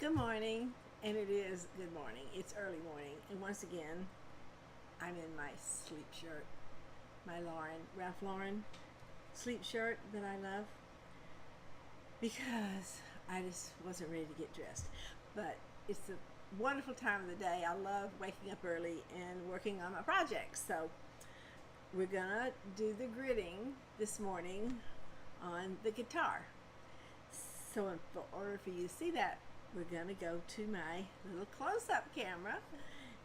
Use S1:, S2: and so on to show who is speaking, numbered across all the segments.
S1: Good morning, and it is good morning. It's early morning, and once again, I'm in my sleep shirt, my Ralph Lauren sleep shirt that I love because I just wasn't ready to get dressed. But it's a wonderful time of the day. I love waking up early and working on my projects. So we're gonna do the gridding this morning on the guitar. So in order for you to see that, we're going to go to my little close-up camera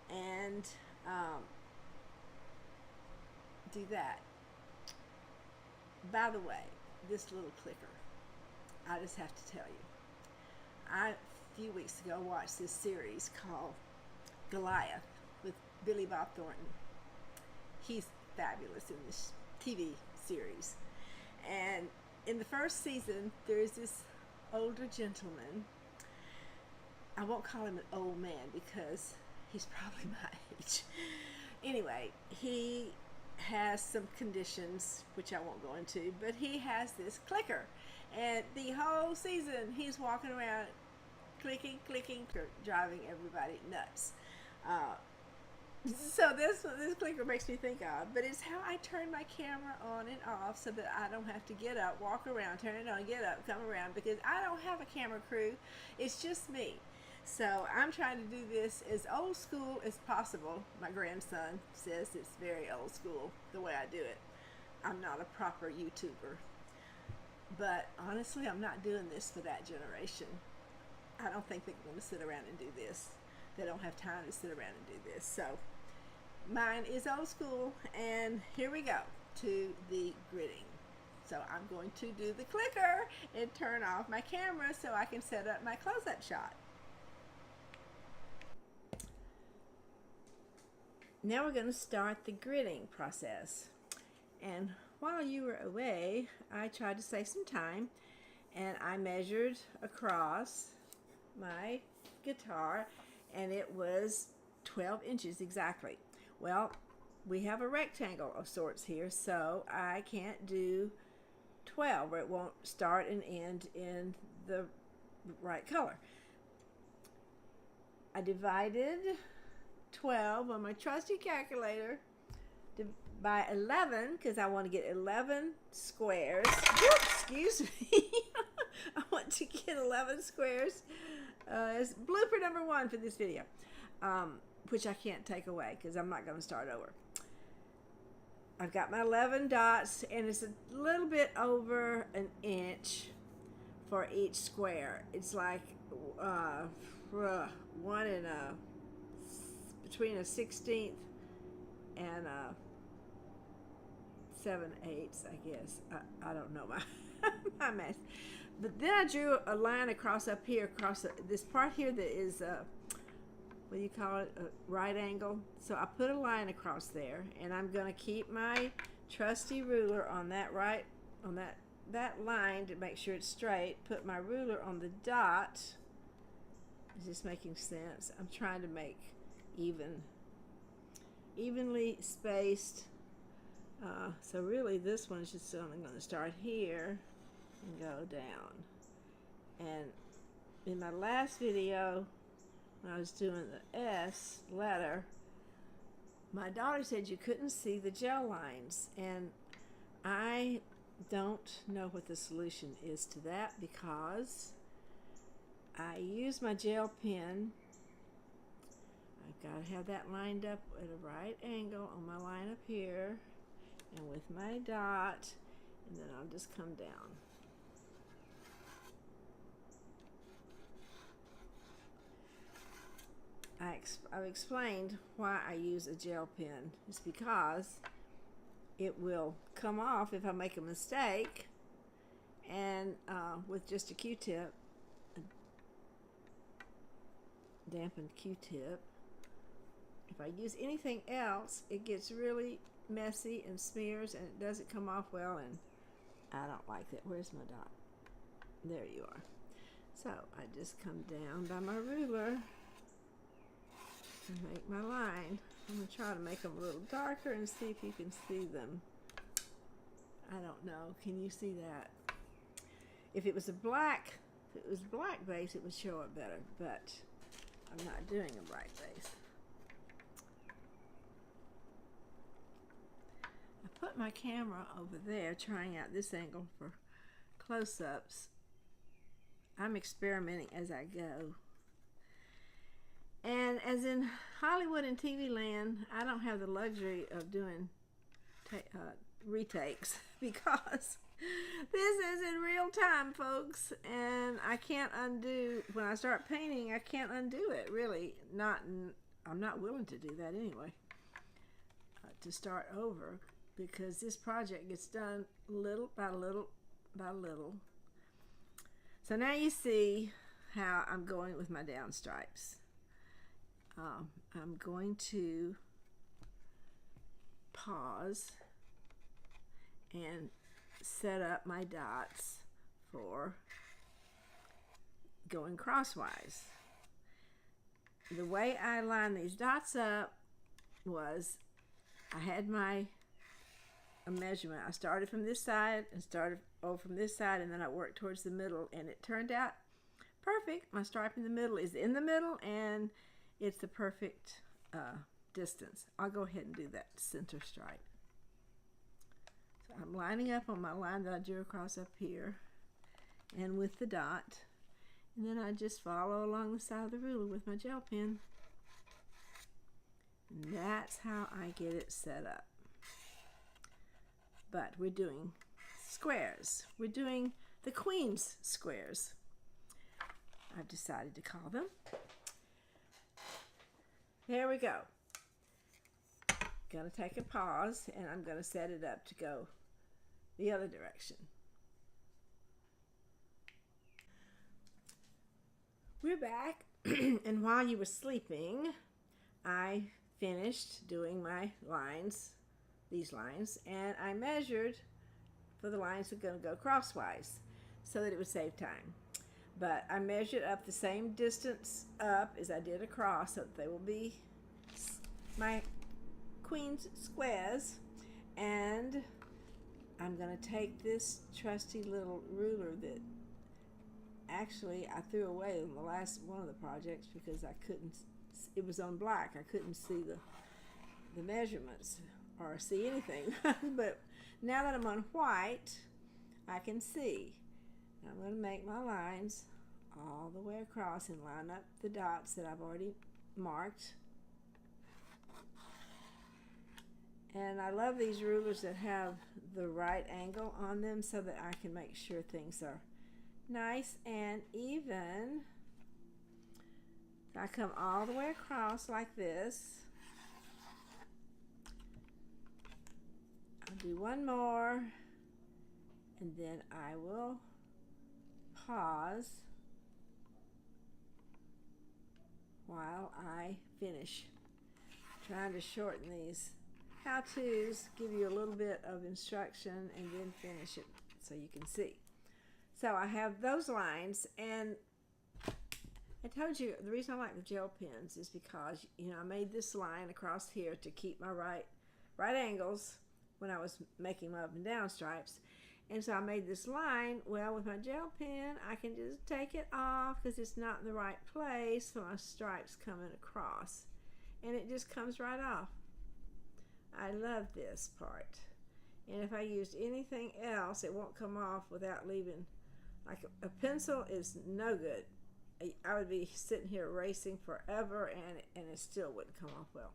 S1: and do that. By the way, this little clicker, I just have to tell you, a few weeks ago watched this series called Goliath with Billy Bob Thornton. He's fabulous in this TV series. And in the first season, there's this older gentleman. I won't call him an old man because he's probably my age. Anyway, he has some conditions which I won't go into, but he has this clicker, and the whole season he's walking around clicking, driving everybody nuts. So this clicker makes me think of, but it's how I turn my camera on and off so that I don't have to get up, walk around, turn it on, get up, come around, because I don't have a camera crew. It's just me. So I'm trying to do this as old school as possible. My grandson says it's very old school the way I do it. I'm not a proper YouTuber. But honestly, I'm not doing this for that generation. I don't think they're going to sit around and do this. They don't have time to sit around and do this. So mine is old school, and here we go to the gridding. So I'm going to do the clicker and turn off my camera so I can set up my close-up shot. Now we're going to start the gridding process. And while you were away, I tried to save some time, and I measured across my guitar, and it was 12 inches exactly. Well, we have a rectangle of sorts here, so I can't do 12, or it won't start and end in the right color. I divided 12 on my trusty calculator by 11 because I want to get 11 squares. Whoops, excuse me. I want to get 11 squares. It's blooper number 1 for this video, which I can't take away because I'm not going to start over. I've got my 11 dots, and it's a little bit over an inch for each square. It's like one and between a 16th and a 7/8, I guess. I don't know my math. But then I drew a line across up here, across this part here that is, what do you call it, a right angle. So I put a line across there, and I'm going to keep my trusty ruler on that that line to make sure it's straight. Put my ruler on the dot. Is this making sense? I'm trying to make evenly spaced. So really this one's just only going to start here and go down. And in my last video, when I was doing the S letter, my daughter said you couldn't see the gel lines, and I don't know what the solution is to that because I use my gel pen. I've got to have that lined up at a right angle on my line up here and with my dot, and then I'll just come down. I've explained why I use a gel pen. It's because it will come off if I make a mistake, and with just a Q-tip, a dampened Q-tip, if I use anything else, it gets really messy and smears, and it doesn't come off well, and I don't like that. Where's my dot? There you are. So I just come down by my ruler and make my line. I'm going to try to make them a little darker and see if you can see them. I don't know. Can you see that? If it was a black If it was black base, it would show up better, but I'm not doing a black base. I put my camera over there trying out this angle for close-ups. I'm experimenting as I go. And as in Hollywood and TV land, I don't have the luxury of doing retakes because this is in real time, folks, and I can't undo, when I start painting, I can't undo it, really. I'm not willing to do that anyway, to start over, because this project gets done little by little by little. So now you see how I'm going with my down stripes. I'm going to pause and set up my dots for going crosswise. The way I lined these dots up was I had my measurement. I started from this side and started over from this side, and then I worked towards the middle, and it turned out perfect. My stripe in the middle is in the middle, and it's the perfect distance. I'll go ahead and do that center stripe. So I'm lining up on my line that I drew across up here and with the dot, and then I just follow along the side of the ruler with my gel pen, and that's how I get it set up. But we're doing squares. We're doing the Queen's squares, I've decided to call them. There we go. Gonna take a pause, and I'm gonna set it up to go the other direction. We're back, and while you were sleeping, I finished doing my lines, these lines, and I measured for the lines that are going to go crosswise so that it would save time. But I measured up the same distance up as I did across, so that they will be my Queen's squares. And I'm going to take this trusty little ruler that actually I threw away in the last one of the projects because I couldn't, it was on black, I couldn't see the measurements or see anything. But now that I'm on white, I can see. I'm going to make my lines all the way across and line up the dots that I've already marked. And I love these rulers that have the right angle on them so that I can make sure things are nice and even. I come all the way across like this. I'll do one more, and then I will pause while I finish. Trying to shorten these how-tos, give you a little bit of instruction, and then finish it so you can see. So I have those lines, and I told you the reason I like the gel pens is because, you know, I made this line across here to keep my right angles when I was making my up and down stripes. And so I made this line. Well, with my gel pen, I can just take it off because it's not in the right place for my stripes coming across. And it just comes right off. I love this part. And if I used anything else, it won't come off without leaving. Like a pencil is no good. I would be sitting here erasing forever, and it still wouldn't come off well.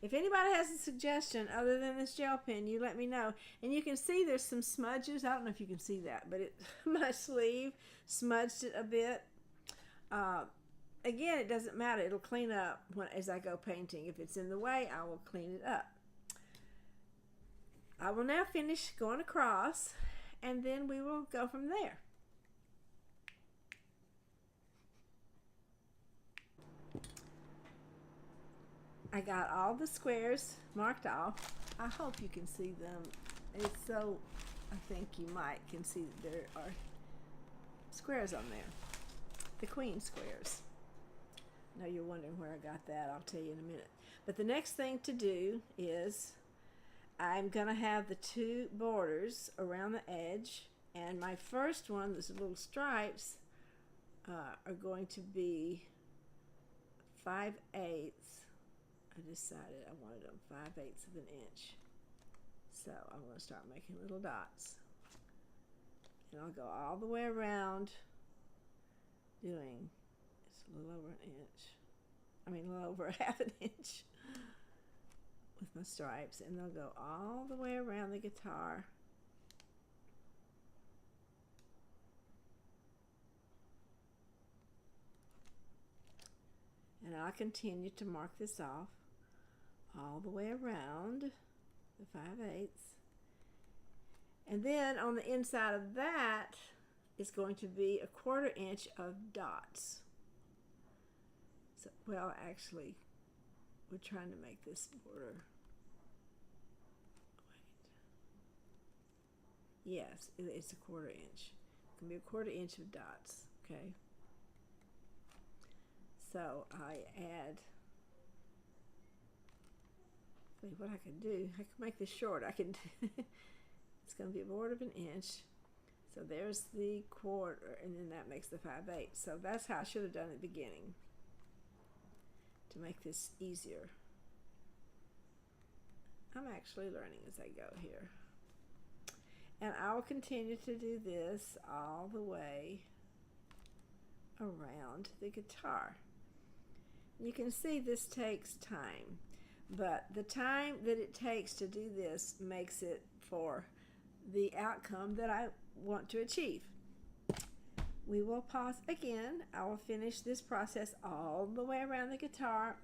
S1: If anybody has a suggestion other than this gel pen, you let me know. And you can see there's some smudges. I don't know if you can see that, but my sleeve smudged it a bit. Again, it doesn't matter. It'll clean up as I go painting. If it's in the way, I will clean it up. I will now finish going across, and then we will go from there. I got all the squares marked off. I hope you can see them. It's so, I think you might can see that there are squares on there. The Queen squares. I know you're wondering where I got that. I'll tell you in a minute. But the next thing to do is I'm going to have the two borders around the edge. And my first one, those little stripes, are going to be 5/8. I decided I wanted them 5/8 of an inch. So I'm going to start making little dots. And I'll go all the way around doing, it's a little over an inch. I mean, a little over 1/2 an inch with my stripes. And they'll go all the way around the guitar. And I'll continue to mark this off all the way around the 5/8. And then on the inside of that is going to be 1/4 inch of dots. So, well, actually, we're trying to make this border. Wait. Yes, it's 1/4 inch. It's going to be 1/4 inch of dots, okay? So I add, what I can do, I can make this short. I can do, it's going to be 1/4 of an inch. So there's the 1/4, and then that makes the 5/8. So that's how I should have done it at the beginning to make this easier. I'm actually learning as I go here. And I will continue to do this all the way around the guitar. You can see this takes time, but the time that it takes to do this makes it for the outcome that I want to achieve. We will pause again. I will finish this process all the way around the guitar,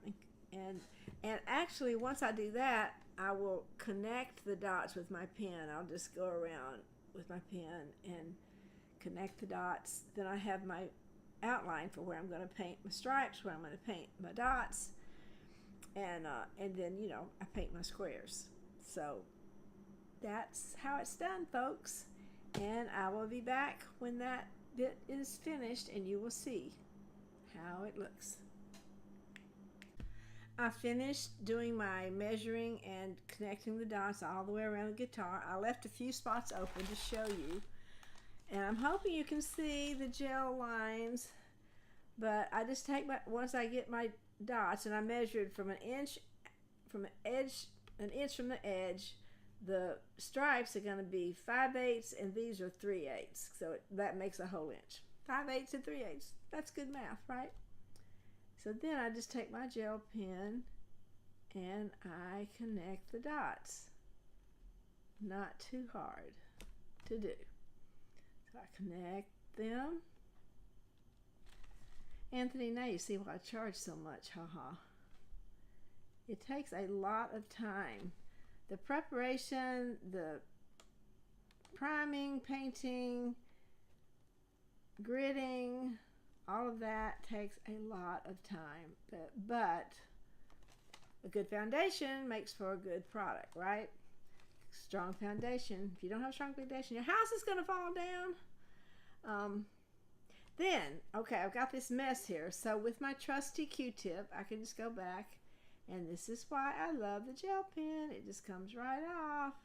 S1: and actually once I do that, I will connect the dots with my pen. I'll just go around with my pen and connect the dots. Then I have my outline for where I'm going to paint my stripes, where I'm going to paint my dots, and then, you know, I paint my squares. So that's how it's done, folks, and I will be back when that bit is finished and you will see how it looks. I finished doing my measuring and connecting the dots all the way around the guitar. I left a few spots open to show you, and I'm hoping you can see the gel lines, but I just take once I get my dots, and I measured from an inch from the edge. The stripes are going to be 5/8, and these are 3/8, so that makes a whole inch. 5/8 and 3/8. That's good math, right? So then I just take my gel pen and I connect the dots. Not too hard to do. So I connect them. Anthony, now you see why I charge so much, haha. It takes a lot of time. The preparation, the priming, painting, gridding, all of that takes a lot of time. But a good foundation makes for a good product, right? Strong foundation. If you don't have a strong foundation, your house is going to fall down. Then, okay, I've got this mess here. So with my trusty Q-tip, I can just go back. And this is why I love the gel pen. It just comes right off.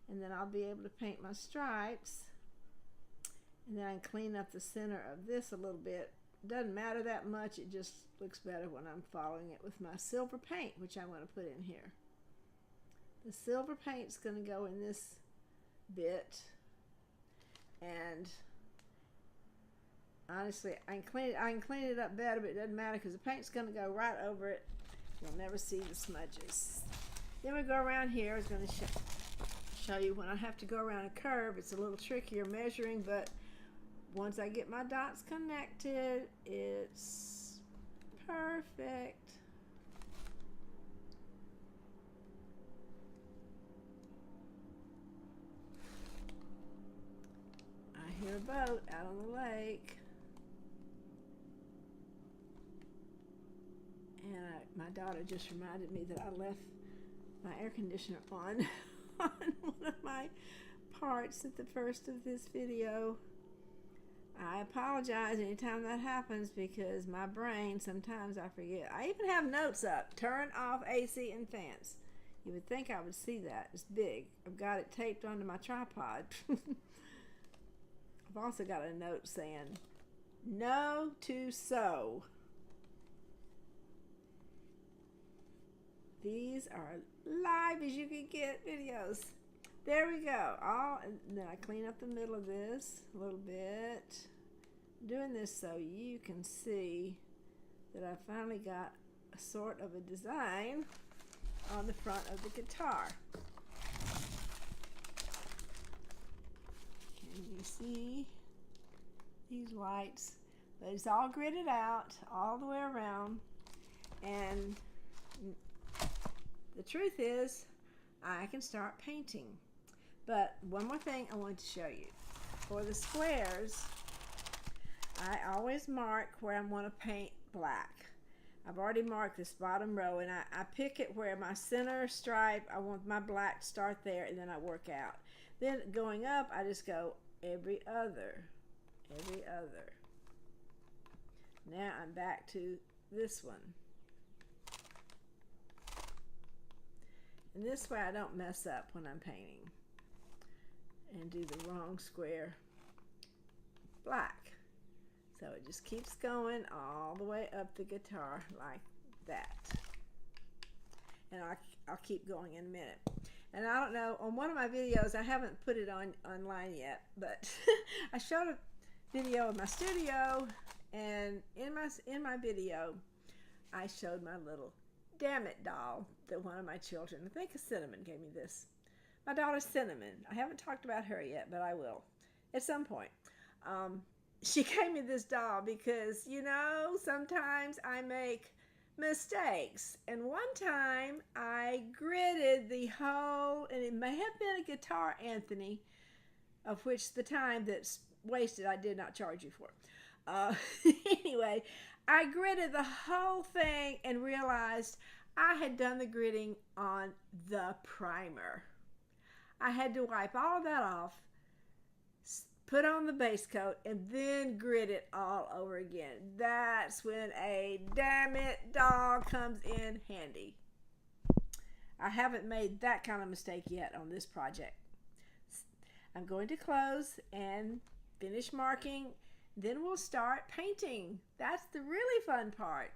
S1: And then I'll be able to paint my stripes. And then I can clean up the center of this a little bit. Doesn't matter that much. It just looks better when I'm following it with my silver paint, which I'm going to put in here. The silver paint's going to go in this bit. And honestly, I can clean it up better, but it doesn't matter because the paint's going to go right over it. You'll never see the smudges. Then we go around here. I was going to show you when I have to go around a curve. It's a little trickier measuring, but once I get my dots connected, it's perfect. I hear a boat out on the lake. And my daughter just reminded me that I left my air conditioner on one of my parts at the first of this video. I apologize anytime that happens because my brain, sometimes I forget. I even have notes up. Turn off AC and fans. You would think I would see that. It's big. I've got it taped onto my tripod. I've also got a note saying know to sew. These are live as you can get videos. There we go. And then I clean up the middle of this a little bit. I'm doing this so you can see that I finally got a sort of a design on the front of the guitar. Can you see these lights? But it's all gridded out all the way around, and the truth is I can start painting. But one more thing I want to show you. For the squares, I always mark where I want to paint black. I've already marked this bottom row, and I pick it where my center stripe, I want my black to start there, and then I work out. Then going up, I just go every other. Now I'm back to this one. And this way I don't mess up when I'm painting and do the wrong square black. So it just keeps going all the way up the guitar like that. And I'll keep going in a minute. And I don't know, on one of my videos, I haven't put it online yet, but I showed a video of my studio, and in my video, I showed my little Damn It doll that one of my children, I think Cinnamon, gave me this. My daughter Cinnamon. I haven't talked about her yet, but I will at some point. She gave me this doll because, you know, sometimes I make mistakes. And one time I gridded the whole, and it may have been a guitar, Anthony, of which the time that's wasted I did not charge you for. Anyway, I gridded the whole thing and realized I had done the gridding on the primer. I had to wipe all of that off, put on the base coat, and then grit it all over again. That's when a Damn It doll comes in handy. I haven't made that kind of mistake yet on this project. I'm going to close and finish marking. Then we'll start painting. That's the really fun part.